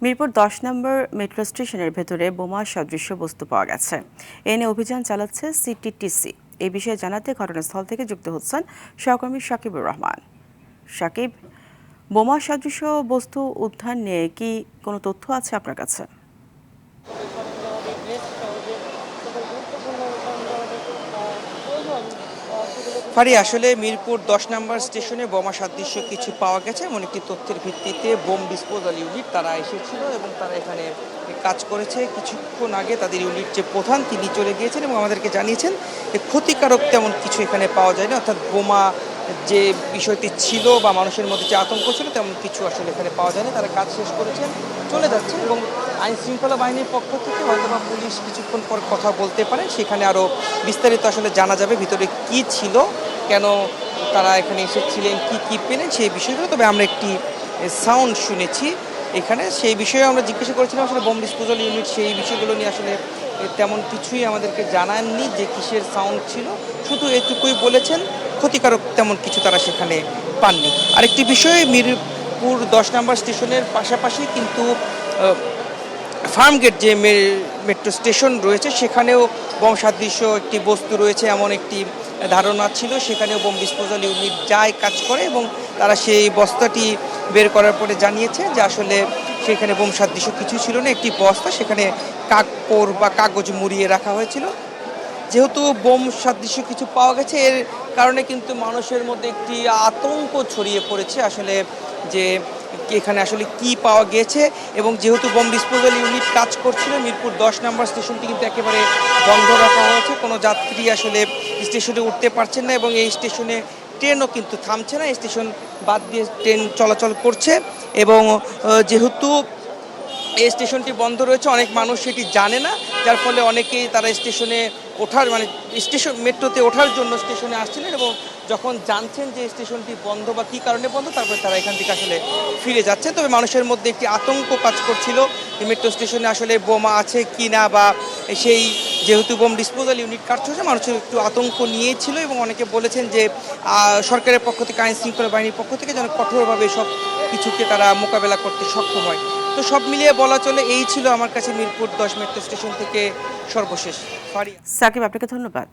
মিরপুর ১০ নম্বর metro স্টেশনের ভেতরে বোমা সদৃশ্য বস্তু পাওয়া গেছে। এ নিয়ে অভিযান চালাচ্ছে সিটিটিসি। এই বিষয়ে জানাতে ঘটনাস্থল থেকে যুক্ত হচ্ছেন সহকর্মী সাকিবুর রহমান। সাকিব, বোমা সদৃশ্য বস্তু উদ্ধার নিয়ে কি কোনো তথ্য আছে আপনার কাছে? আসলে মিরপুর ১০ নম্বর স্টেশনে বোমা সাদৃশ্য কিছু পাওয়া গেছে এমন একটি তথ্যের ভিত্তিতে বোম ডিসপোজাল ইউনিট তারা এসেছিল এবং তারা এখানে কাজ করেছে। কিছুক্ষণ আগে তাদের ইউনিট যে প্রধান তিনি চলে গিয়েছেন এবং আমাদেরকে জানিয়েছেন যে ক্ষতিকারক তেমন কিছু এখানে পাওয়া যায় না, অর্থাৎ বোমা যে বিষয়টি ছিল বা মানুষের মধ্যে যে আতঙ্ক ছিল তেমন কিছু আসলে এখানে পাওয়া যায় না। তারা কাজ শেষ করেছেন, চলে যাচ্ছেন এবং আইন শৃঙ্খলা বাহিনীর পক্ষ থেকে হয়তোবা পুলিশ কিছুক্ষণ পর কথা বলতে পারেন, সেখানে আরও বিস্তারিত আসলে জানা যাবে ভিতরে কি ছিল, কেন তারা এখানে এসেছিলেন, কি কি পেলেন সেই বিষয়গুলো। তবে আমরা একটি সাউন্ড শুনেছি এখানে, সেই বিষয়ে আমরা জিজ্ঞাসা করেছিলাম আসলে বোম ডিসপোজাল ইউনিট সেই বিষয়গুলো নিয়ে আসলে তেমন কিছুই আমাদেরকে জানাননি যে কিসের সাউন্ড ছিল, শুধু এটুকুই বলেছেন ক্ষতিকারক তেমন কিছু তারা সেখানে পাননি। আরেকটি বিষয়, মিরপুর ১০ নম্বর স্টেশনের পাশাপাশি কিন্তু ফার্মগেট যে মেট্রো স্টেশন রয়েছে সেখানেও বোম সাদৃশ্য একটি বস্তু রয়েছে এমন একটি ধারণা ছিল। সেখানেও বোম ডিসপোজাল ইউনিট যায় কাজ করে এবং তারা সেই বস্তাটি বের করার পরে জানিয়েছে যে আসলে সেখানে বোম সাদৃশ্য কিছু ছিল না, একটি বস্তা, সেখানে কাপড় বা কাগজ মুড়িয়ে রাখা হয়েছিল। যেহেতু বোম সাদৃশ্য কিছু পাওয়া গেছে এর কারণে কিন্তু মানুষের মধ্যে একটি আতঙ্ক ছড়িয়ে পড়েছে আসলে যে এখানে আসলে কি পাওয়া গিয়েছে। এবং যেহেতু বোম ডিসপোজাল ইউনিট কাজ করছিল, মিরপুর ১০ নম্বর স্টেশনটি কিন্তু একেবারে বন্ধ রাখা হয়েছে, কোনো যাত্রী আসলে স্টেশনে উঠতে পারছেন না এবং এই স্টেশনে ট্রেনও কিন্তু থামছে না, স্টেশন বাদ দিয়ে ট্রেন চলাচল করছে। এবং যেহেতু এই স্টেশনটি বন্ধ রয়েছে, অনেক মানুষ সেটি জানে না, যার ফলে অনেকেই তারা স্টেশনে ওঠার স্টেশন মেট্রোতে ওঠার জন্য স্টেশনে আসছিলেন এবং যখন জানছেন যে স্টেশনটি বন্ধ বা কী কারণে বন্ধ, তারপরে তারা এখান থেকে আসলে ফিরে যাচ্ছেন। তবে মানুষের মধ্যে একটি আতঙ্ক কাজ করছিল যে মেট্রো স্টেশনে আসলে বোমা আছে কি না, বা সেই যেহেতু বোম ডিসপোজাল ইউনিট কাজ হচ্ছে মানুষের একটু আতঙ্ক নিয়েছিল এবং অনেকে বলেছেন যে সরকারের পক্ষ থেকে, আইন শৃঙ্খলা বাহিনীর পক্ষ থেকে যেন কঠোরভাবে সব কিছুকে তারা মোকাবেলা করতে সক্ষম হয়। তো সব মিলিয়ে বলা চলে এই ছিল আমার কাছে মিরপুর ১০ মেট্রো স্টেশন থেকে সর্বশেষ। সাকিব, আপনাকে ধন্যবাদ।